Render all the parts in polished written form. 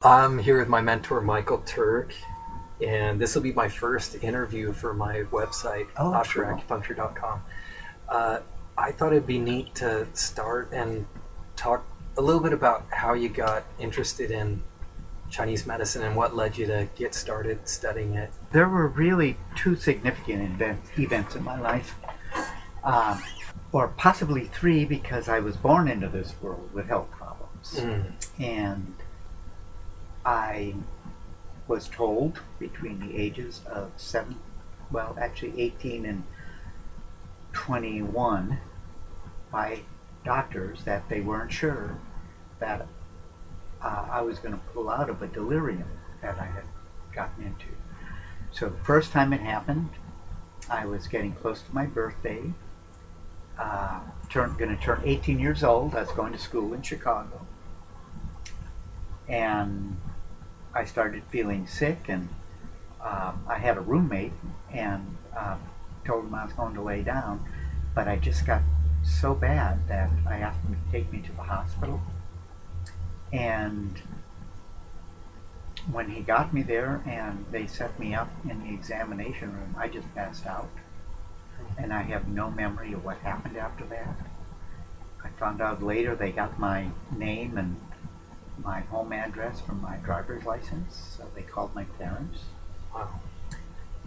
I'm here with my mentor, Michael Turk, and this will be my first interview for my website, Oh, cool. Acupuncture.com. Uh, I thought it'd be neat to start and talk a little bit about how you got interested in Chinese medicine and what led you to get started studying it. There were really two significant events in my life, um, or possibly three, because I was born into this world with health problems. And I was told between the ages of 18 and 21 by doctors that they weren't sure that I was going to pull out of a delirium that I had gotten into. So the first time it happened, I was getting close to my birthday, going to turn 18 years old. I was going to school in Chicago, and I started feeling sick, and I had a roommate, and told him I was going to lay down, but I just got so bad that I asked him to take me to the hospital. And when he got me there and they set me up in the examination room, I just passed out. And I have no memory of what happened after that. I found out later they got my name and my home address from my driver's license, so they called my parents. Wow.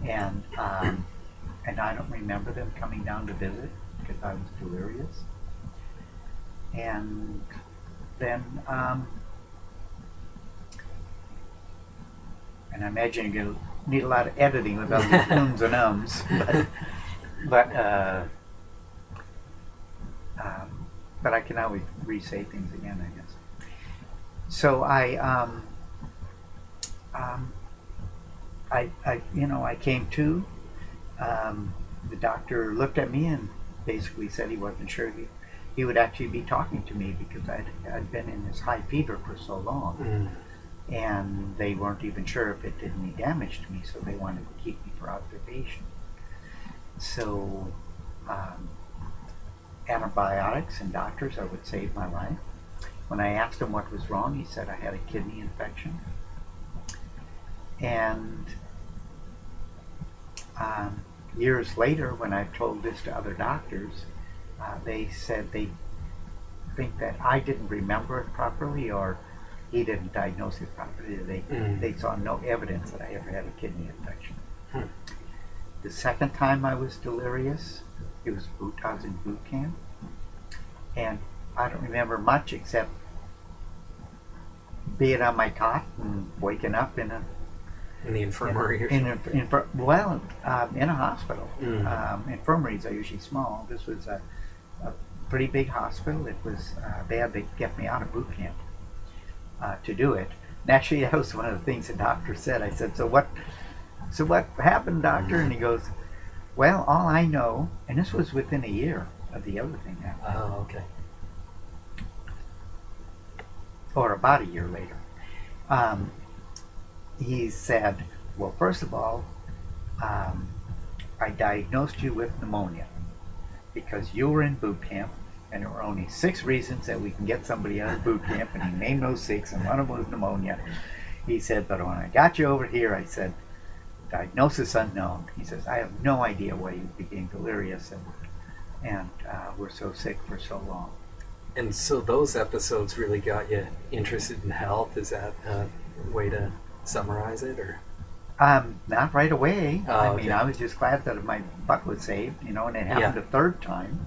And I don't remember them coming down to visit because I was delirious. And then, and I imagine you're going to need a lot of editing with all these ums and ums, but I can always re-say things again, I guess. So I came to. The doctor looked at me and basically said he wasn't sure he would actually be talking to me because I'd been in this high fever for so long. And they weren't even sure if it did any damage to me, so they wanted to keep me for observation. So antibiotics and doctors, I would save my life. When I asked him what was wrong, he said I had a kidney infection. And years later, when I told this to other doctors, they said they think that I didn't remember it properly, or he didn't diagnose it properly. They saw no evidence that I ever had a kidney infection. The second time I was delirious, I was in boot camp, and I don't remember much except being on my cot and waking up in the infirmary? In a hospital. Infirmaries are usually small. This was a pretty big hospital. It was they had to get me out of boot camp to do it. And actually, that was one of the things the doctor said. I said, so what happened, doctor? And he goes, well, all I know, and this was within a year of the other thing happening. Oh, okay. Or about a year later. He said, well, first of all, I diagnosed you with pneumonia because you were in boot camp, and there were only 6 reasons that we can get somebody out of boot camp, and he named those 6, and one of them was pneumonia. He said, but when I got you over here, I said, diagnosis unknown. He says, I have no idea why you became delirious and were so sick for so long. And so those episodes really got you interested in health? Is that a way to summarize it, or? Not right away. Oh, I mean, I was just glad that my butt was saved, and it happened a third time.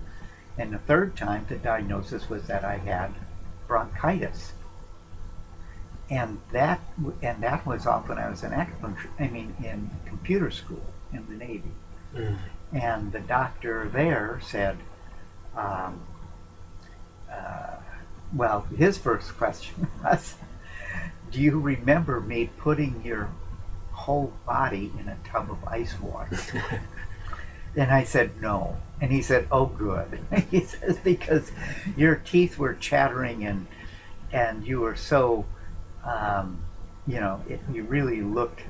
And the third time, the diagnosis was that I had bronchitis. And that was off when I was in in computer school in the Navy. And the doctor there said, well, his first question was, do you remember me putting your whole body in a tub of ice water? And I said, no. And he said, oh, good. He says, because your teeth were chattering and you were so, you really looked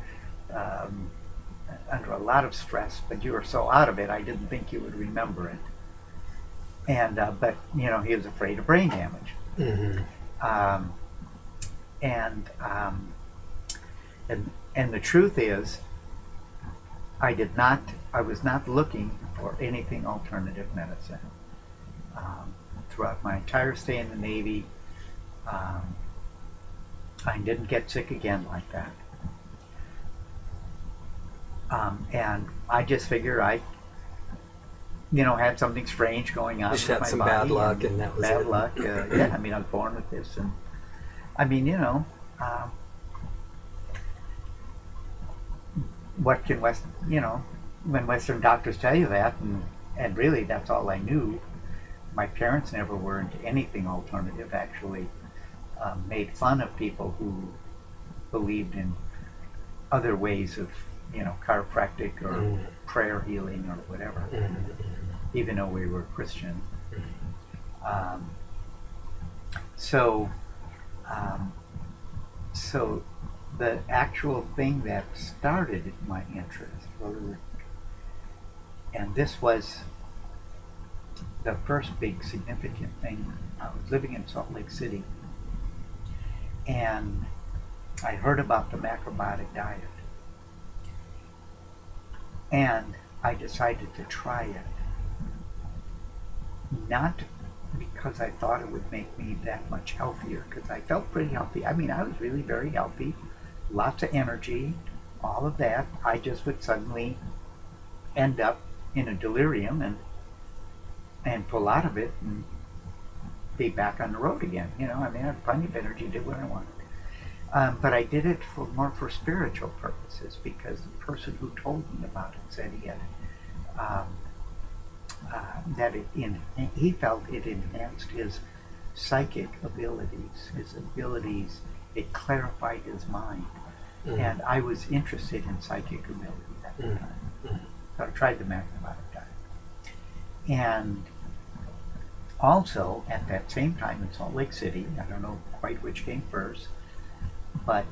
under a lot of stress, but you were so out of it, I didn't think you would remember it. And but he was afraid of brain damage. Mm-hmm. And the truth is, I was not looking for anything alternative medicine. Throughout my entire stay in the Navy, um, I didn't get sick again like that. And I just figure I, had something strange going on Just with had my some body. bad luck, and that was bad it. luck. Yeah, I mean, I was born with this, and I mean, um, what can when Western doctors tell you that, and really that's all I knew. My parents never were into anything alternative. Actually, made fun of people who believed in other ways of, chiropractic or prayer healing or whatever, even though we were Christian. Um, so, um, so the actual thing that started my interest, and this was the first big significant thing. I was living in Salt Lake City, and I heard about the macrobiotic diet, and I decided to try it. Not because I thought it would make me that much healthier, because I felt pretty healthy. I mean, I was really very healthy, lots of energy, all of that. I just would suddenly end up in a delirium and pull out of it and be back on the road again. I mean, I had plenty of energy, did what I wanted. But I did it more for spiritual purposes, because the person who told me about it said he had he felt it enhanced his psychic abilities. It clarified his mind, and I was interested in psychic abilities at the time. So I tried the macrobiotic diet, and also at that same time in Salt Lake City, I don't know quite which came first, but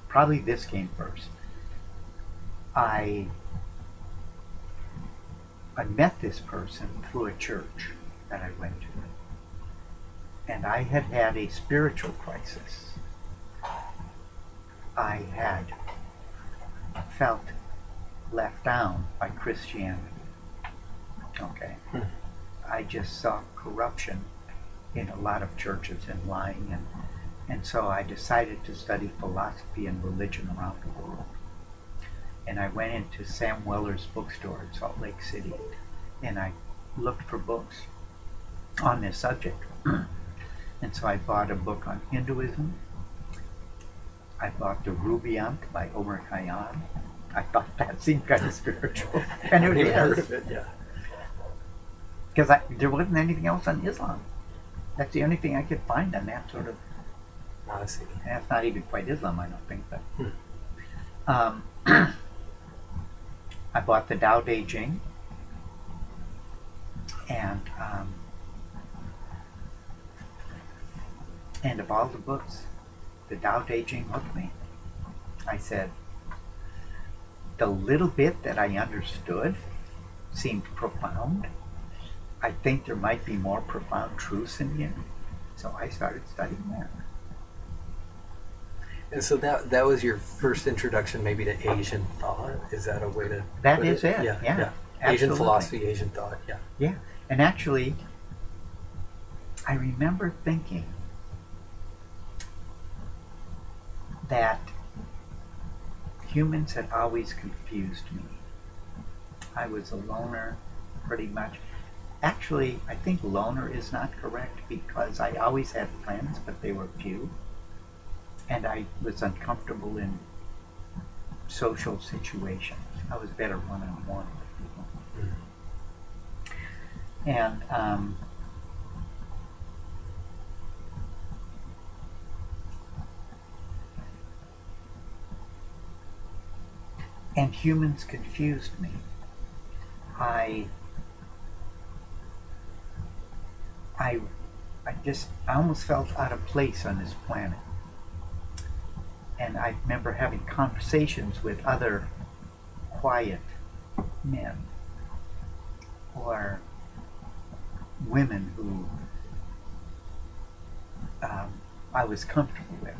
probably this came first. I met this person through a church that I went to, and I had had a spiritual crisis. I had felt left down by Christianity. Okay. I just saw corruption in a lot of churches and lying, and so I decided to study philosophy and religion around the world. And I went into Sam Weller's bookstore in Salt Lake City, and I looked for books on this subject. And so I bought a book on Hinduism. I bought the Rubaiyat by Omar Khayyam. I thought that seemed kind of spiritual, and it I've heard is, of it, yeah. because there wasn't anything else on Islam. That's the only thing I could find on that sort of. I see. And that's not even quite Islam, I don't think. But I bought the Tao Te Ching, and of all the books, the Tao Te Ching hooked me. I said, the little bit that I understood seemed profound. I think there might be more profound truths in here. So I started studying that. And so that was your first introduction maybe to Asian thought? Is that a way to That put is it, yeah. Asian Absolutely. philosophy, Asian thought, yeah. Yeah, and actually, I remember thinking that humans had always confused me. I was a loner, pretty much. Actually, I think loner is not correct, because I always had friends, but they were few. And I was uncomfortable in social situations. I was better one-on-one with people. And humans confused me. I almost felt out of place on this planet. And I remember having conversations with other quiet men or women who I was comfortable with.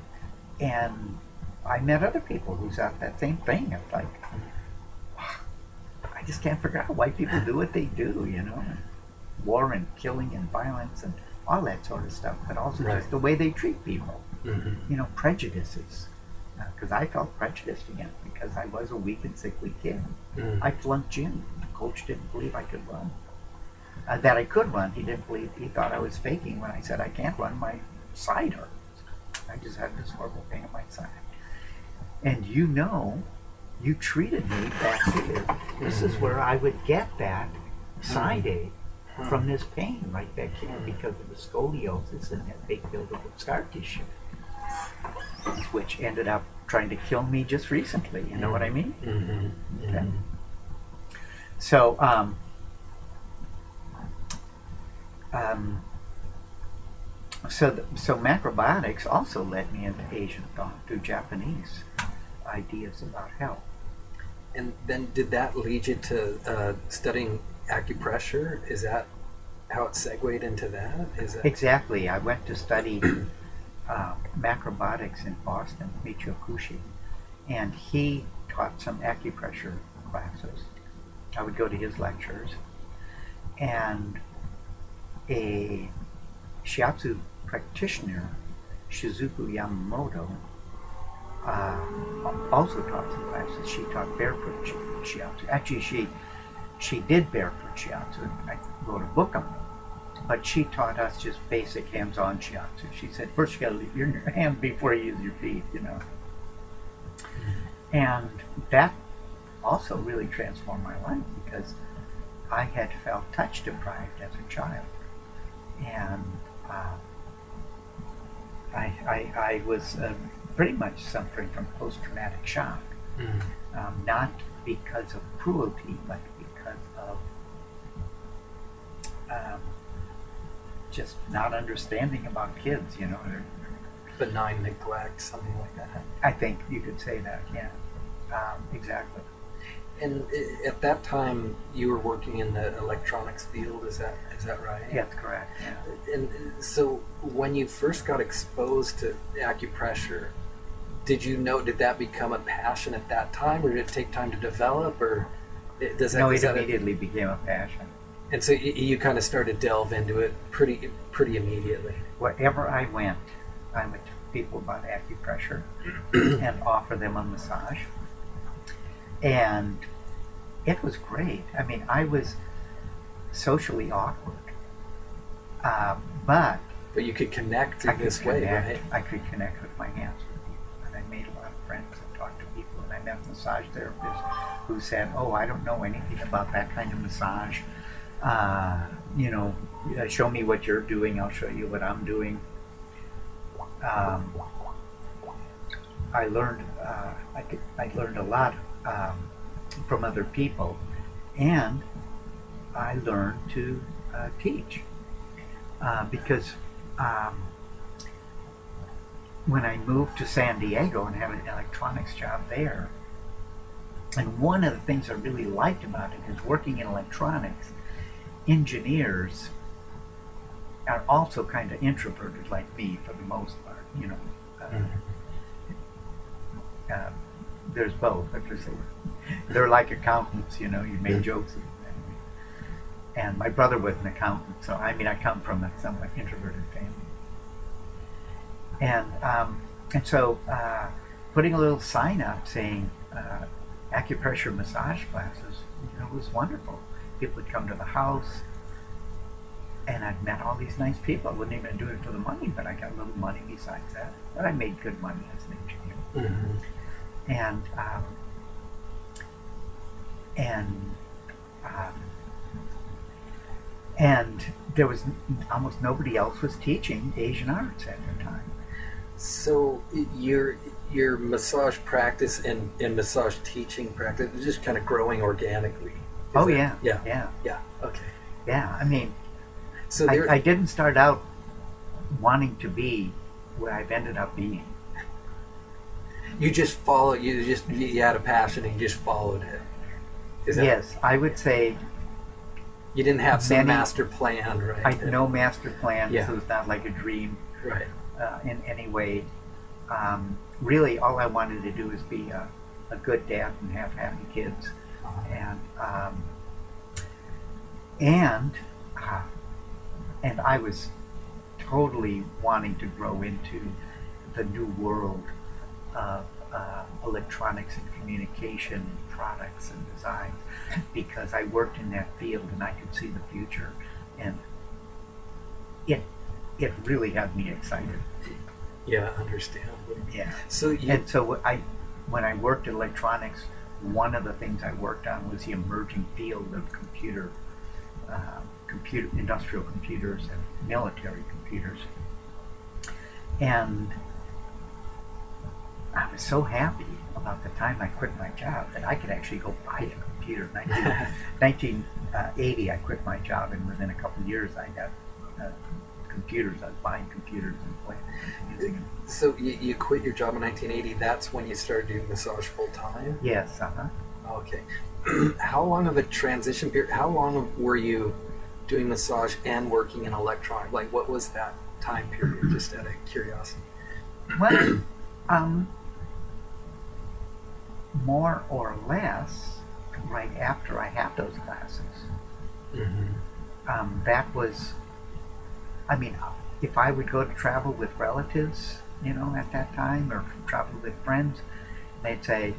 And I met other people who thought that same thing. It's like, I just can't figure out why people do what they do, you know, and war and killing and violence and all that sort of stuff, but also Right. just the way they treat people, Mm-hmm. you know, prejudices. Because I felt prejudiced against because I was a weak and sickly kid. Mm. I flunked gym. The coach didn't believe I could run. That I could run. He didn't believe. He thought I was faking when I said I can't run. My side hurts. I just had this horrible pain in my side. And you know, you treated me back here. This is where I would get that side ache from this pain right back here because of the scoliosis and that big buildup of scar tissue, which ended up trying to kill me just recently. You know what I mean? Mm-hmm. Okay. Mm-hmm. So, so macrobiotics also led me into Asian thought through Japanese ideas about health. And then did that lead you to studying acupressure? Is that how it segued into that? Is that Exactly. I went to study macrobiotics in Boston, Michio Kushi, and he taught some acupressure classes. I would go to his lectures, and a shiatsu practitioner, Shizuku Yamamoto, also taught some classes. She taught barefoot shiatsu. Actually, she did barefoot shiatsu. I wrote a book on it. But she taught us just basic hands-on shiatsu. She said, first you gotta leave your hand before you use your feet, you know. And that also really transformed my life because I had felt touch deprived as a child. And I was pretty much suffering from post-traumatic shock. Not because of cruelty, but because of just not understanding about kids, you know. benign neglect, something like that? I think you could say that, yeah. Exactly. And at that time, you were working in the electronics field. Is that right? Yeah, that's correct. Yeah. And so, when you first got exposed to acupressure, did that become a passion at that time, or did it take time to develop, or does that? No, it immediately became a passion. And so you kind of started to delve into it pretty immediately. Wherever I went to people about acupressure and offer them a massage. And it was great. I mean, I was socially awkward, but you could connect in this way, right? I could connect with my hands with people, and I made a lot of friends and talked to people. And I met massage therapists who said, "Oh, I don't know anything about that kind of massage. You know, show me what you're doing. I'll show you what I'm doing." I learned I learned a lot from other people, and I learned to teach because when I moved to San Diego and had an electronics job there, and one of the things I really liked about it is working in electronics, engineers are also kind of introverted like me for the most part, you know. There's both. They're like accountants, you know. You make jokes, and my brother was an accountant, so I mean, I come from a somewhat introverted family, and so putting a little sign up saying acupressure massage classes, you know, was wonderful. People would come to the house, and I've met all these nice people. I wouldn't even do it for the money, but I got a little money besides that. But I made good money as an engineer. Mm-hmm. And there was almost nobody else was teaching Asian arts at the time. So your massage practice and massage teaching practice is just kind of growing organically. Yeah. Okay. Yeah, I mean, so I didn't start out wanting to be where I've ended up being. You just followed. You had a passion and you just followed it. Yes, I would say. You didn't have some master plan, right? I had no master plan. Yeah. So it's not like a dream, right? In any way. really, all I wanted to do was be a good dad and have happy kids, and and uh, and I was totally wanting to grow into the new world of electronics and communication products and design, because I worked in that field and I could see the future, and it it really had me excited. Yeah, understandably. Yeah. So you, And so when I worked in electronics, one of the things I worked on was the emerging field of industrial computers and military computers. And I was so happy about the time I quit my job that I could actually go buy a computer. 1980, I quit my job, and within a couple of years, I got computers. I was buying computers and using them. so you quit your job in 1980. That's when you started doing massage full time? Yes, uh-huh. Okay. How long of a transition period? How long were you doing massage and working in electronic? Like, what was that time period? Just out of curiosity. Well, more or less right after I had those classes. Mm-hmm. That was, I mean, if I would go to travel with relatives, at that time, or travel with friends, they'd say,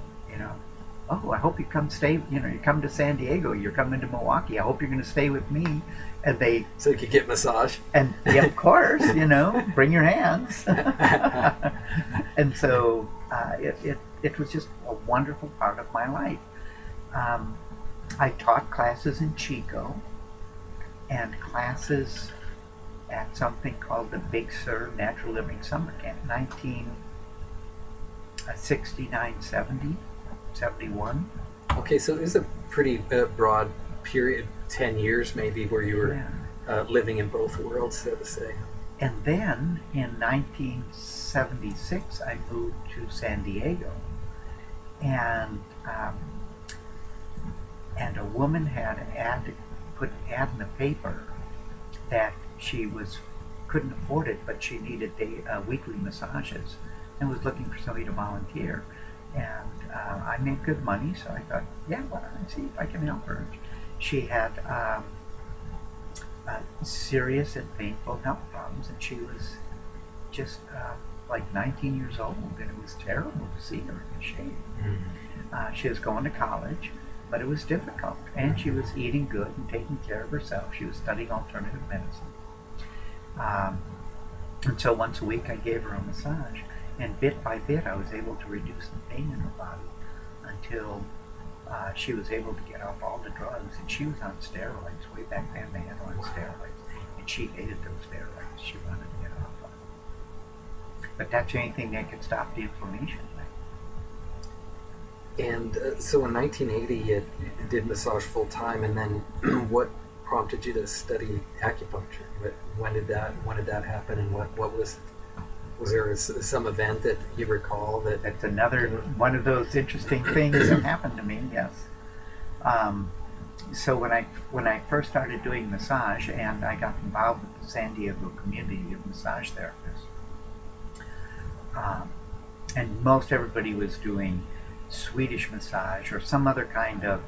oh, I hope you come stay, you come to San Diego, you're coming to Milwaukee, I hope you're going to stay with me. And so you could get massage. And yeah, of course, bring your hands. And so it was just a wonderful part of my life. I taught classes in Chico and classes at something called the Big Sur Natural Living Summer Camp, 1969, 70, 71. Okay, so it was a pretty broad period, 10 years maybe, where you were living in both worlds, so to say. And then in 1976, I moved to San Diego, and a woman had put an ad in the paper that she couldn't afford it, but she needed weekly massages, and was looking for somebody to volunteer. And I made good money, so I thought, yeah, why don't I see if I can help her. She had serious and painful health problems, and she was just like 19 years old, and it was terrible to see her in shape. Mm-hmm. She was going to college, but it was difficult, and she was eating good and taking care of herself. She was studying alternative medicine. And so once a week I gave her a massage, and bit by bit I was able to reduce the pain in her body until she was able to get off all the drugs. And she was on steroids. Way back then they had on steroids, and she hated those steroids. She wanted to get off of them. But that's the only thing that could stop the inflammation. And so in 1980 you did massage full time, and then what prompted you to study acupuncture? When did that happen, and what was there some event that you recall that? That's another one of those interesting things that happened to me. Yes. So when I first started doing massage, and I got involved with the San Diego community of massage therapists, and most everybody was doing Swedish massage or some other kind of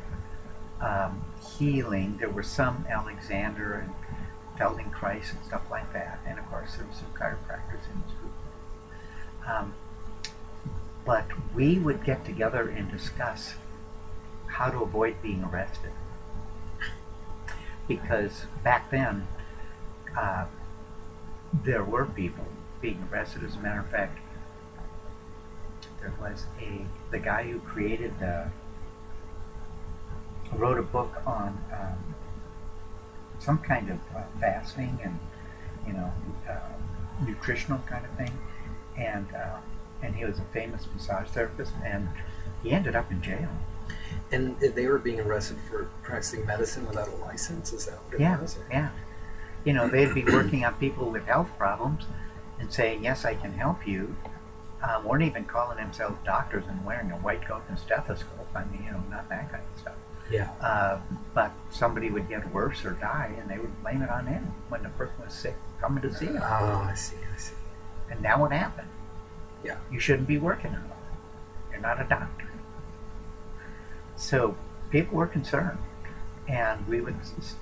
healing. There were some Alexander and Feldenkrais and stuff like that, and of course there were some chiropractors in this group. But we would get together and discuss how to avoid being arrested, because back then there were people being arrested. As a matter of fact, there was the guy who wrote a book on some kind of fasting and nutritional kind of thing, and he was a famous massage therapist, and he ended up in jail. And they were being arrested for practicing medicine without a license? Is that what it was? Yeah. They'd be working on people with health problems and saying, yes, I can help you. Weren't even calling themselves doctors and wearing a white coat and stethoscope. I mean, not that kind of stuff. Yeah. But somebody would get worse or die, and they would blame it on them when the person was sick coming to see them. Oh, I see. And that would happen. Yeah. You shouldn't be working on them. You're not a doctor. So people were concerned, and we would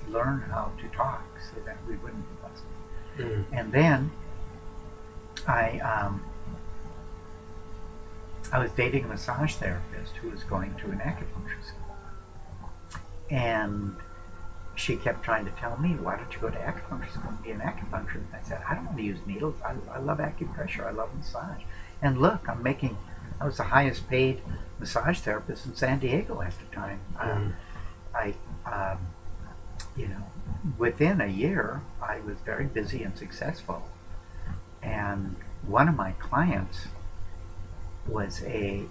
learn how to talk so that we wouldn't be busted. And then I was dating a massage therapist who was going to an acupuncture school, and she kept trying to tell me, why don't you go to acupuncture school and be an acupuncturist? I said, I don't want to use needles. I love acupressure. I love massage. And look, I was the highest paid massage therapist in San Diego at the time. Within a year, I was very busy and successful. And one of my clients was a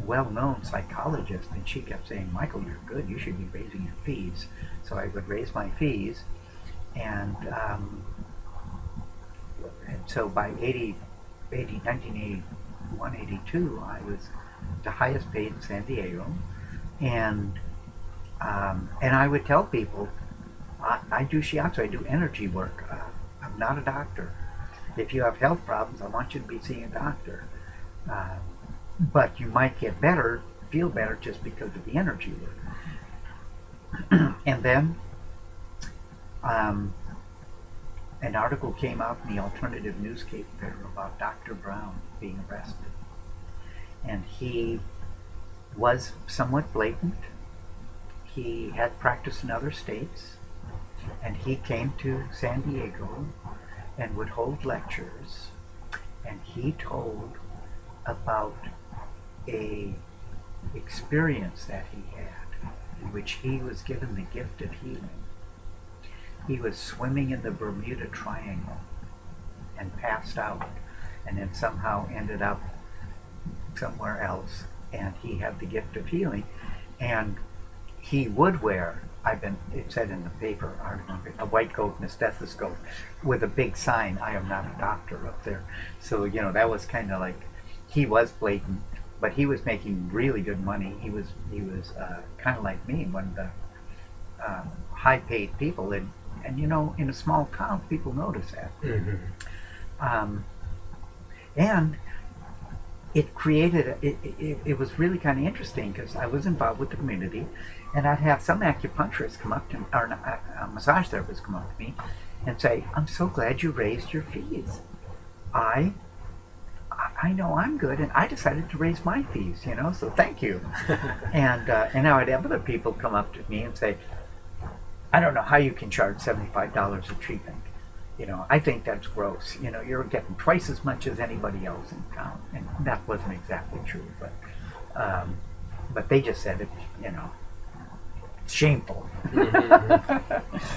well-known psychologist, and she kept saying, Michael, you're good, you should be raising your fees. So I would raise my fees, and so by 1981, 82, I was the highest paid in San Diego, and I would tell people, I do shiatsu, I do energy work. I'm not a doctor. If you have health problems, I want you to be seeing a doctor. But you might get better, feel better just because of the energy work. And then an article came out in the alternative newspaper about Dr. Brown being arrested. And he was somewhat blatant. He had practiced in other states, and he came to San Diego and would hold lectures, and he told about a experience that he had in which he was given the gift of healing. He was swimming in the Bermuda Triangle and passed out, and then somehow ended up somewhere else, and he had the gift of healing. And he would wear, it said in the paper, I remember, a white coat and a stethoscope with a big sign, I am not a doctor, up there. So, that was kind of like, he was blatant, but he was making really good money. He was kind of like me, one of the high-paid people, and in a small town, people notice that. And it created, it was really kind of interesting, because I was involved with the community, and I'd have some acupuncturists come up to me, or massage therapists come up to me and say, I'm so glad you raised your fees. I know I'm good, and I decided to raise my fees, so thank you. And now I'd have other people come up to me and say, I don't know how you can charge $75 a treatment. I think that's gross. You're getting twice as much as anybody else in town. And that wasn't exactly true, but they just said it, it's shameful.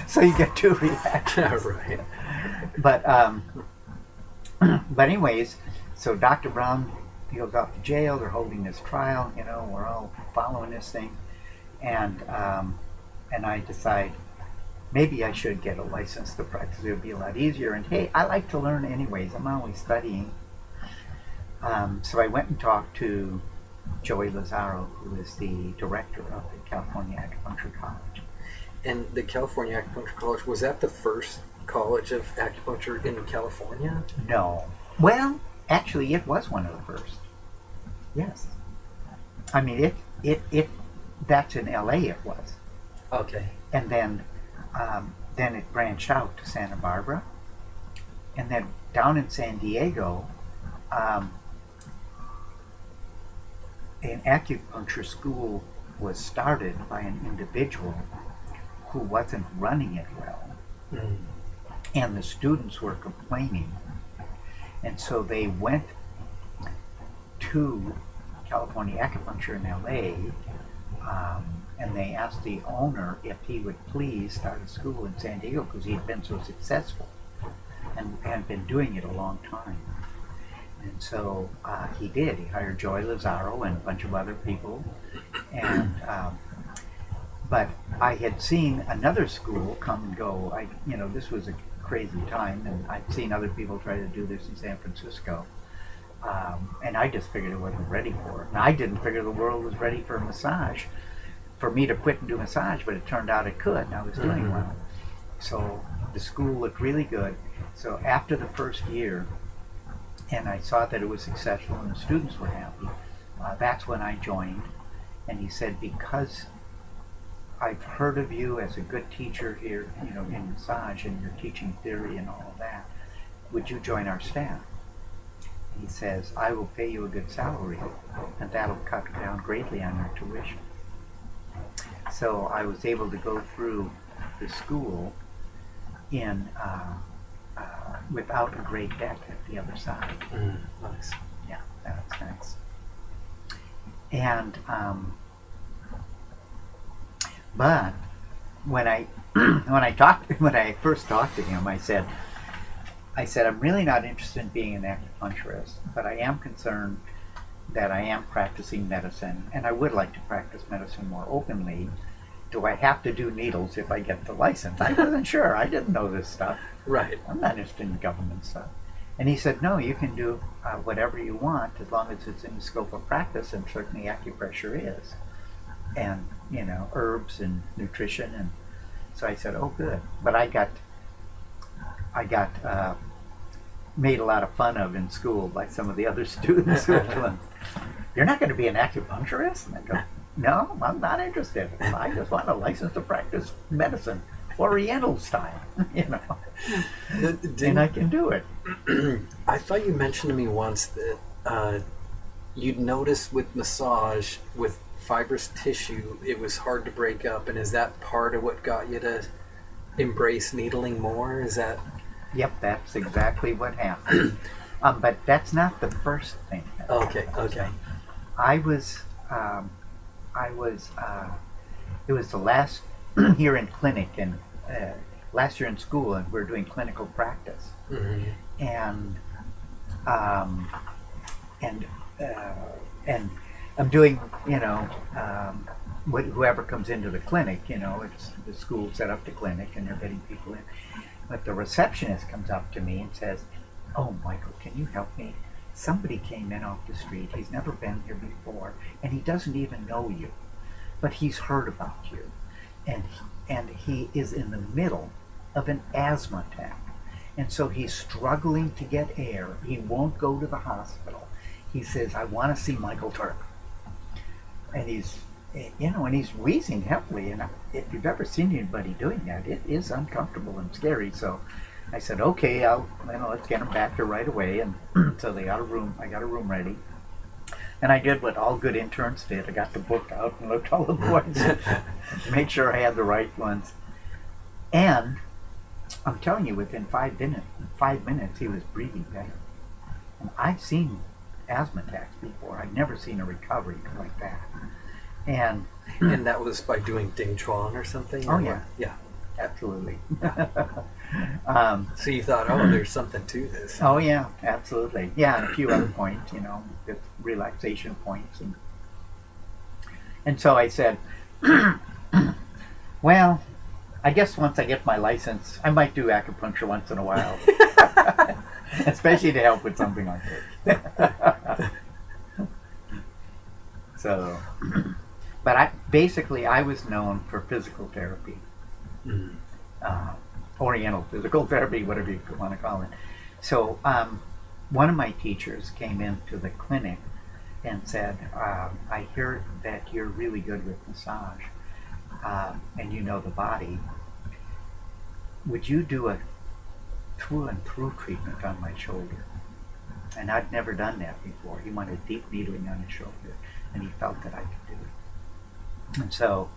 So you get two reactions. Right. But anyways, so Dr. Brown, he goes off to jail. They're holding this trial. We're all following this thing, and I decide maybe I should get a license to practice. It would be a lot easier. And hey, I like to learn anyways. I'm always studying. So I went and talked to Joey Lazaro, who is the director of the California Acupuncture College. And the California Acupuncture College, was that the first college of acupuncture in California? No. Well, actually, it was one of the first. Yes. I mean, that's in LA it was. Okay. And then it branched out to Santa Barbara. And then down in San Diego, an acupuncture school was started by an individual who wasn't running it well. And the students were complaining. And so they went to California Acupuncture in LA, and they asked the owner if he would please start a school in San Diego, because he had been so successful and had been doing it a long time. And so he did. He hired Joey Lazaro and a bunch of other people. And but I had seen another school come and go. This was a crazy time, and I'd seen other people try to do this in San Francisco. And I just figured I wasn't ready for it. And I didn't figure the world was ready for a massage, for me to quit and do massage, but it turned out it could, and I was doing well. So the school looked really good. So after the first year, and I saw that it was successful and the students were happy. That's when I joined, and he said, because I've heard of you as a good teacher here, in massage, and you're teaching theory and all of that, would you join our staff? He says, I will pay you a good salary, and that'll cut down greatly on your tuition. So I was able to go through the school in without a great debt at the other side. Nice. Yeah, that's nice. And but when I when I first talked to him, I said I'm really not interested in being an acupuncturist, but I am concerned that I am practicing medicine, and I would like to practice medicine more openly. Do I have to do needles if I get the license? I wasn't sure. I didn't know this stuff. Right. I'm not interested in government stuff. And he said, no, you can do whatever you want as long as it's in the scope of practice, and certainly acupressure is. And, herbs and nutrition. And so I said, oh, good. But I got made a lot of fun of in school by some of the other students who were going, you're not going to be an acupuncturist? And I go, no, I'm not interested. I just want a license to practice medicine, Oriental style, and I can do it. I thought you mentioned to me once that you'd noticed with massage, with fibrous tissue, it was hard to break up, and is that part of what got you to embrace needling more? Is that... Yep, that's exactly what happened. But that's not the first thing. Okay. It was the last year in clinic and last year in school, and we're doing clinical practice. And I'm doing, whoever comes into the clinic, it's the school set up the clinic, and they're getting people in. But the receptionist comes up to me and says, oh, Michael, can you help me? Somebody came in off the street. He's never been here before, and he doesn't even know you, but he's heard about you. And he is in the middle of an asthma attack. And so he's struggling to get air. He won't go to the hospital. He says, I want to see Michael Turk. And he's, and he's wheezing heavily. And if you've ever seen anybody doing that, it is uncomfortable and scary. So I said, okay, let's get him back here right away. And so they got a room. I got a room ready. And I did what all good interns did. I got the book out and looked all the boys, made sure I had the right ones. And I'm telling you, within 5 minutes, he was breathing better. And I've seen asthma attacks before. I've never seen a recovery like that. And that was by doing Ding Chuan or something? Oh, yeah. Yeah. Absolutely. So you thought, oh, there's something to this. Oh, yeah, absolutely. Yeah, and a few other points, with relaxation points. And so I said, well, I guess once I get my license, I might do acupuncture once in a while. Especially to help with something like this. So, but I was known for physical therapy. Oriental physical therapy, whatever you want to call it. So one of my teachers came into the clinic and said, I hear that you're really good with massage and you know the body. Would you do a through and through treatment on my shoulder? And I'd never done that before. He wanted deep needling on his shoulder, and he felt that I could do it. And so,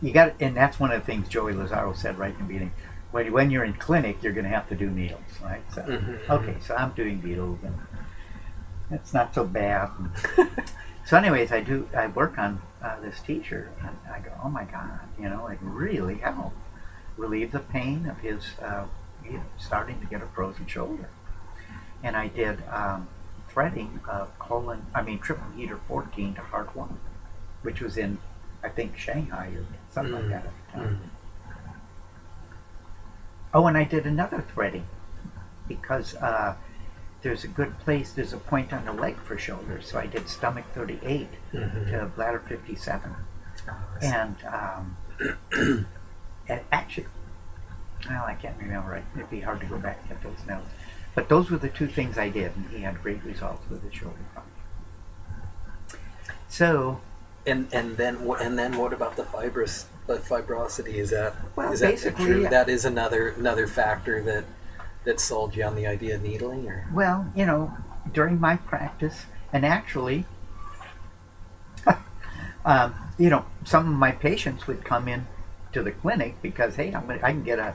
you got, and that's one of the things Joey Lazaro said right in the beginning. When you're in clinic, you're going to have to do needles, right? So, okay, so I'm doing needles, and it's not so bad. So, anyways, I work on this teacher, and I go, oh my God, it really helped relieve the pain of his starting to get a frozen shoulder. And I did threading of triple heater 14 to heart 1, which was in, I think, Shanghai or something like that at the time. Oh, and I did another threading because there's a point on the leg for shoulders. So I did stomach 38 to bladder 57. And actually, well, I can't remember. It'd be hard to go back and get those notes. But those were the two things I did, and he had great results with his shoulder problem. So, and then what about the fibrosity? well, Is that basically, true? That is another factor that sold you on the idea of needling, or well, during my practice, and actually, some of my patients would come in to the clinic because, hey, I can get a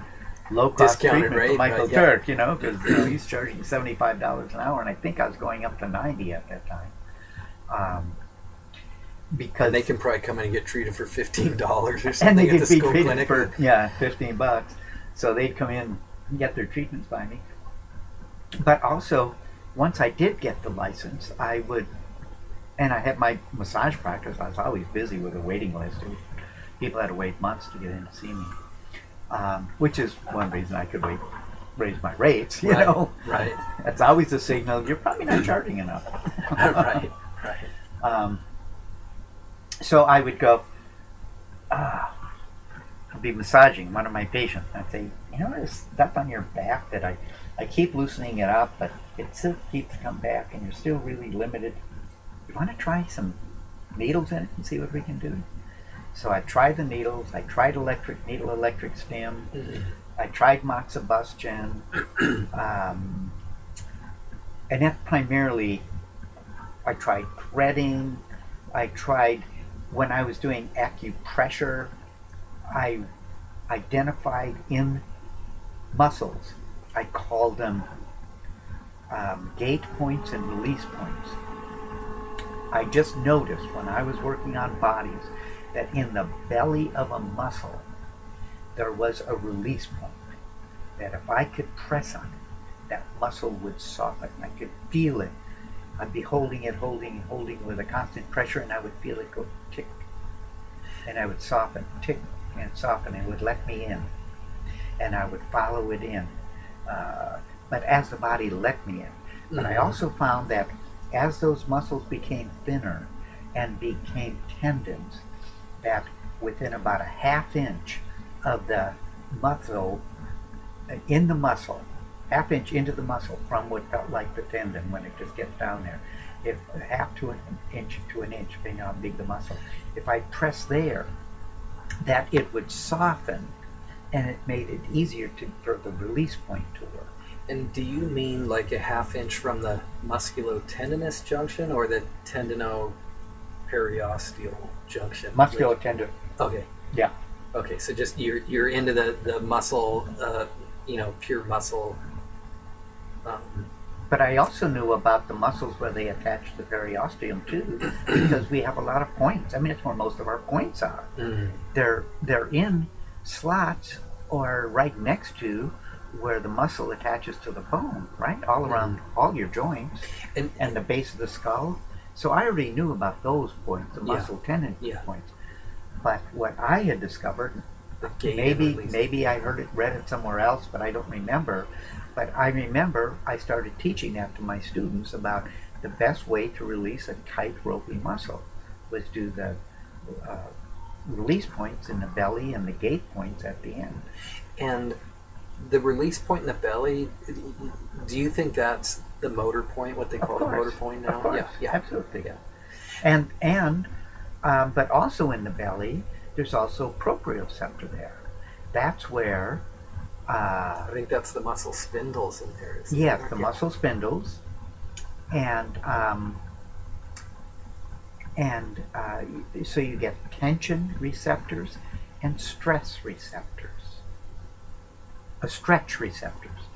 low-cost discounted treatment rate, from Michael right, yeah. Turk, because he's charging $75 an hour, and I think I was going up to 90 at that time. Because and they can probably come in and get treated for $15 or and something they at could the be school treated clinic. for $15, so they'd come in and get their treatments by me. But also, once I did get the license, and I had my massage practice. I was always busy with a waiting list. People had to wait months to get in to see me, which is one reason I could raise my rates. You know, right? That's always a signal you're probably not charging enough. Right. So I would go, I'd be massaging one of my patients. I'd say, there's stuff on your back that I keep loosening it up, but it still keeps coming back, and you're still really limited. You want to try some needles in it and see what we can do? So I tried the needles. I tried electric stim. I tried moxibustion. And then primarily, I tried threading. When I was doing acupressure, I identified in muscles. I called them gate points and release points. I just noticed when I was working on bodies that in the belly of a muscle, there was a release point. That if I could press on it, that muscle would soften. I could feel it. I'd be holding with a constant pressure, and I would feel it go tick. And I would soften, tick, and soften. It would let me in. And I would follow it in. But as the body let me in. But I also found that as those muscles became thinner and became tendons, that within about a half inch of the muscle, half inch into the muscle from what felt like the tendon when it just gets down there, if half to an inch, depending on how big the muscle, if I press there, that it would soften, and it made it easier for the release point to work. And do you mean like a half inch from the musculotendinous junction or the tendinoperiosteal junction? Musculotendinous. Okay. Yeah. Okay, so just you're into the muscle, pure muscle. But I also knew about the muscles where they attach the periosteum too, because we have a lot of points. I mean, it's where most of our points are. They're in slots or right next to where the muscle attaches to the bone, right? All around all your joints and the base of the skull. So I already knew about those points, the muscle tendon points. But what I had discovered, maybe I read it somewhere else, but I don't remember. But I remember I started teaching that to my students about the best way to release a tight, ropey muscle was do the release points in the belly and the gate points at the end. And the release point in the belly, do you think that's the motor point, what they call the motor point now? Of course. Yeah, Absolutely. Yeah. And but also in the belly, there's also proprioceptor there. That's where I think that's the muscle spindles in there. Yes, the muscle spindles, and so you get tension receptors and stress receptors, stretch receptors.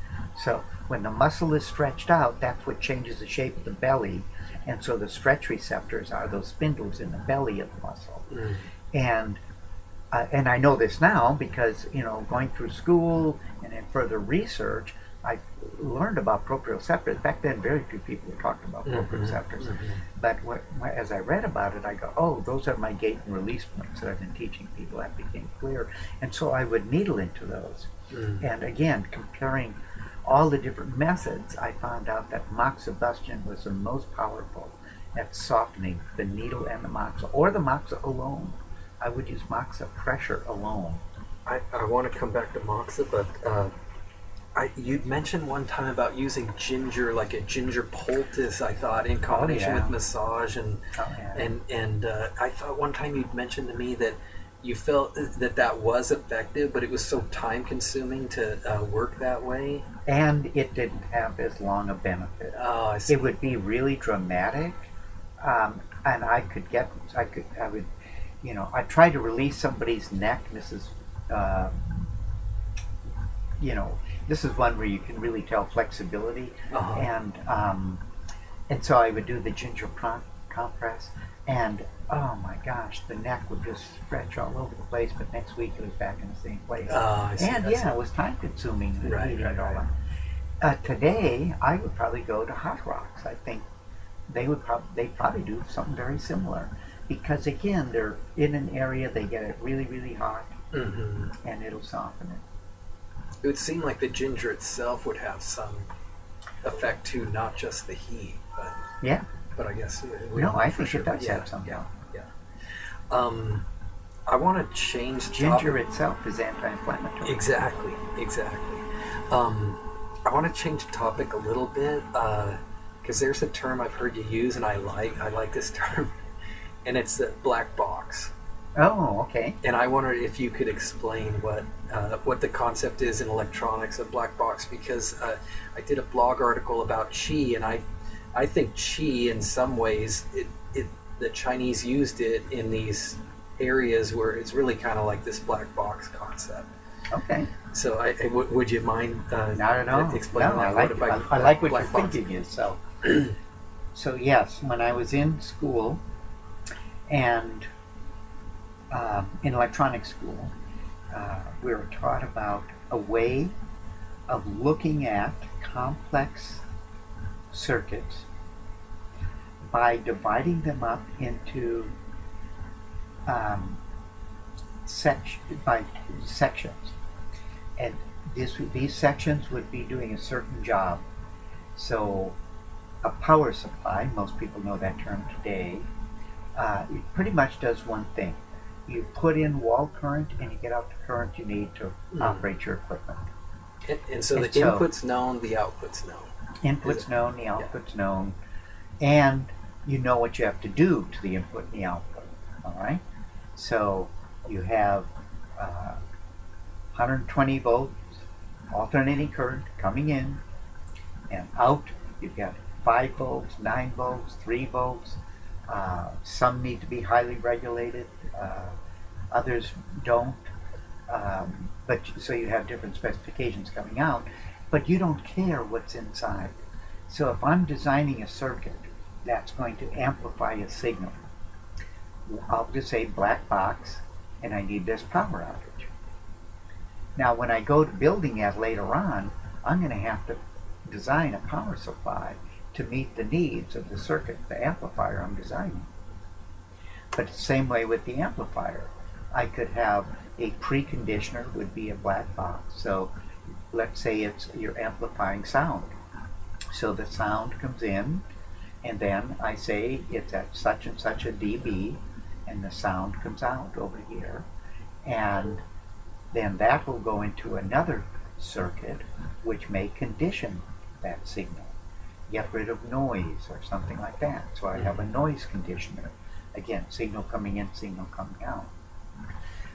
So when the muscle is stretched out, that's what changes the shape of the belly, and so the stretch receptors are those spindles in the belly of the muscle. And I know this now because, going through school and in further research, I learned about proprioceptors. Back then, very few people were talking about proprioceptors. But as I read about it, I go, oh, those are my gate and release points that I've been teaching people. That became clear. And so I would needle into those. And again, comparing all the different methods, I found out that moxibustion was the most powerful at softening the needle and the moxa, or the moxa alone. I would use moxa pressure alone. I want to come back to moxa, but you'd mentioned one time about using ginger, like a ginger poultice. I thought in combination with massage, and I thought one time you'd mentioned to me that you felt that that was effective, but it was so time consuming to work that way. And it didn't have as long a benefit. Oh, I see. It would be really dramatic, and I would, I try to release somebody's neck. Uh, you know, this is one where you can really tell flexibility, Uh-huh. and so I would do the ginger compress, and oh my gosh, the neck would just stretch all over the place. But next week it was back in the same place. Oh, I see. And I yeah, see. it was time consuming. Right. Today, I would probably go to Hot Rocks. I think they'd probably do something very similar, because again, they're in an area, they get it really, really hot, Mm-hmm. and it'll soften it. It would seem like the ginger itself would have some effect too, not just the heat. Yeah. But I guess I think it does have some. Yeah. I want to change ginger itself is anti-inflammatory. Exactly. I want to change topic a little bit because there's a term I've heard you use, and I like this term, and it's the black box. Oh, okay. And I wondered if you could explain what the concept is in electronics of black box, because I did a blog article about qi, and I think qi in some ways the Chinese used it in these areas where it's really kind of like this black box concept. Okay. So would you mind not at all. explaining that? I like what your thinking is. So yes, when I was in school and in electronics school, we were taught about a way of looking at complex circuits by dividing them up into sections, and these sections would be doing a certain job. So a power supply, most people know that term today, it pretty much does one thing. You put in wall current and you get out the current you need to operate your equipment. And so the input's known, the output's known. Input's known, the output's known, and you know what you have to do to the input and the output. All right? So you have 120 volts alternating current coming in, and out you've got 5 volts, 9 volts, 3 volts. Some need to be highly regulated, others don't. But so you have different specifications coming out, but you don't care what's inside. So if I'm designing a circuit that's going to amplify a signal, I'll just say black box, and I need this power outage. Now when I go to building that later on, I'm going to have to design a power supply to meet the needs of the circuit, the amplifier I'm designing. But the same way with the amplifier. I could have a preconditioner would be a black box. So let's say you're amplifying sound. So the sound comes in, and then I say it's at such and such a dB, and the sound comes out over here. And then that will go into another circuit which may condition that signal. Get rid of noise or something like that. So I have a noise conditioner. Again, signal coming in, signal coming out.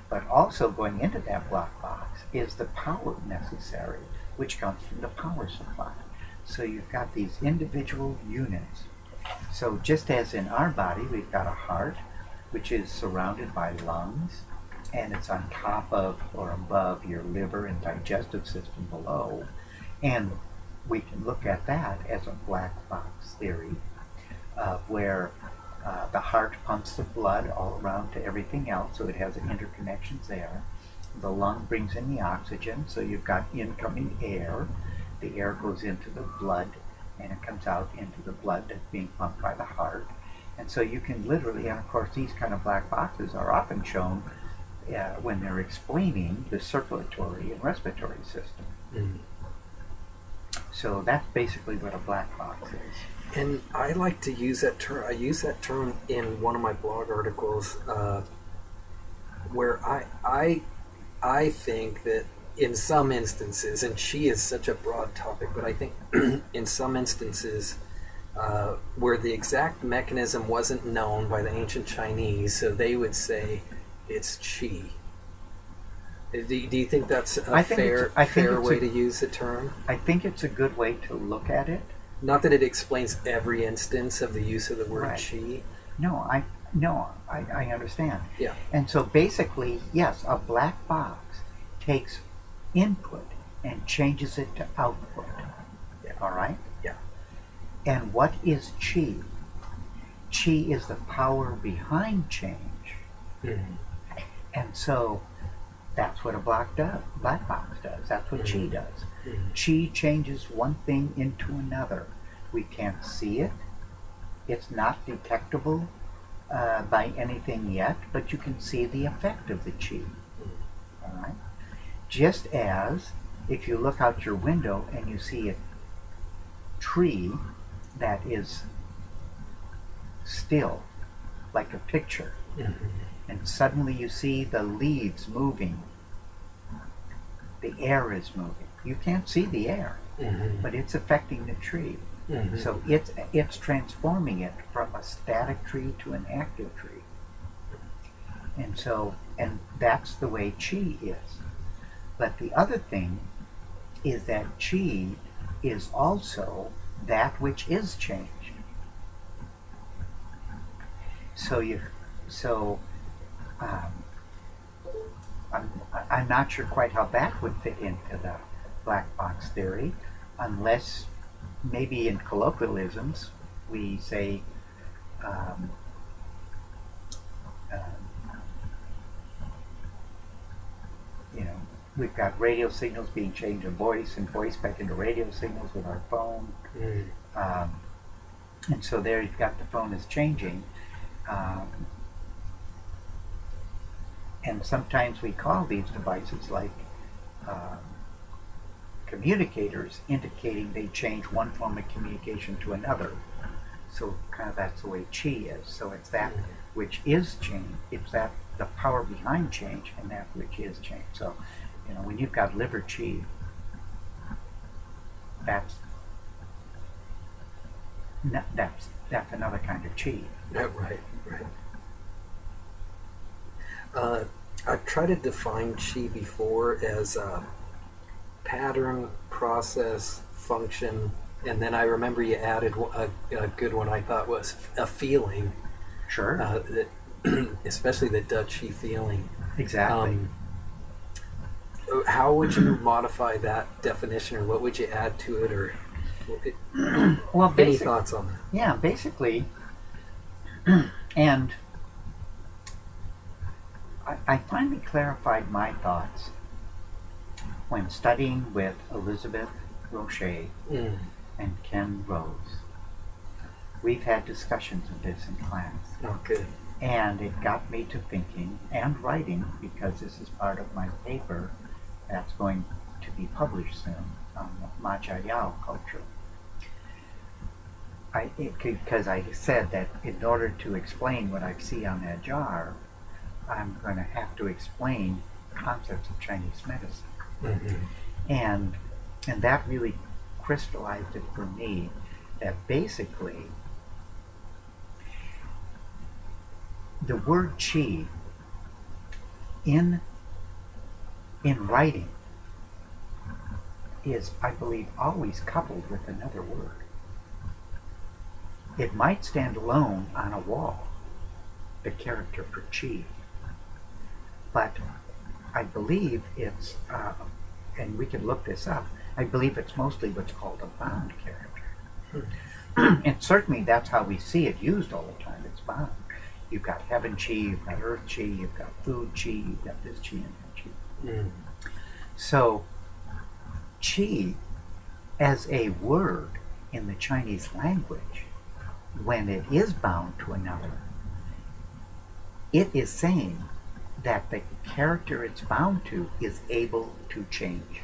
But also going into that black box is the power necessary, which comes from the power supply. So you've got these individual units. So just as in our body, we've got a heart, which is surrounded by lungs, and it's on top of or above your liver and digestive system below. And we can look at that as a black box theory, where the heart pumps the blood all around to everything else, so it has interconnections there. The lung brings in the oxygen, so you've got incoming air. The air goes into the blood, and it comes out into the blood that's being pumped by the heart. And so you can literally, and of course these kind of black boxes are often shown when they're explaining the circulatory and respiratory system. Mm. So that's basically what a black box is. And I like to use that term. I use that term in one of my blog articles, where I think that in some instances, and chi is such a broad topic, but I think in some instances where the exact mechanism wasn't known by the ancient Chinese, so they would say it's chi. Do you think that's a fair way to use the term? I think it's a good way to look at it. Not that it explains every instance of the use of the word Right. chi. I understand. Yeah. And so basically, yes, a black box takes input and changes it to output. Yeah. All right? Yeah. And what is chi? Chi is the power behind change. Mm-hmm. And so that's what a black box does. That's what chi does. Mm-hmm. Chi changes one thing into another. We can't see it. It's not detectable by anything yet, but you can see the effect of the chi. All right? Just as if you look out your window and you see a tree that is still, like a picture, Mm-hmm. and suddenly you see the leaves moving, the air is moving. You can't see the air, Mm-hmm. but it's affecting the tree. Mm-hmm. So it's transforming it from a static tree to an active tree. And that's the way chi is. But the other thing is that chi is also that which is changed. So um, I'm not sure quite how that would fit into the black box theory, unless maybe in colloquialisms we say um, you know, we've got radio signals being changed to voice and voice back into radio signals with our phone. Um, and so there you've got the phone is changing. And sometimes we call these devices like communicators, indicating they change one form of communication to another. So kind of that's the way chi is. So it's that which is change. It's that the power behind change and that which is change. So, you know, when you've got liver chi, that's another kind of chi. Right. I've tried to define chi before as pattern, process, function, and then I remember you added a good one I thought was a feeling. Sure. Especially the Dutch chi feeling. Exactly. How would you modify that definition, or what would you add to it, or Well, any thoughts on that? Yeah, basically, and I finally clarified my thoughts when studying with Elizabeth Roche and Ken Rose. We've had discussions of this in class. Oh, good. And it got me to thinking and writing, because this is part of my paper that's going to be published soon on the Majayao culture. Because I said that in order to explain what I see on that jar, I'm going to have to explain concepts of Chinese medicine. Mm-hmm. And that really crystallized it for me, that basically the word chi in writing is, I believe, always coupled with another word. It might stand alone on a wall, the character for chi, but I believe it's, and we can look this up, I believe it's mostly what's called a bound character. And certainly that's how we see it used all the time. It's bound. You've got heaven chi, you've got earth chi, you've got food chi, you've got this chi and that chi. So chi as a word in the Chinese language, when it is bound to another, it is saying that the character it's bound to is able to change.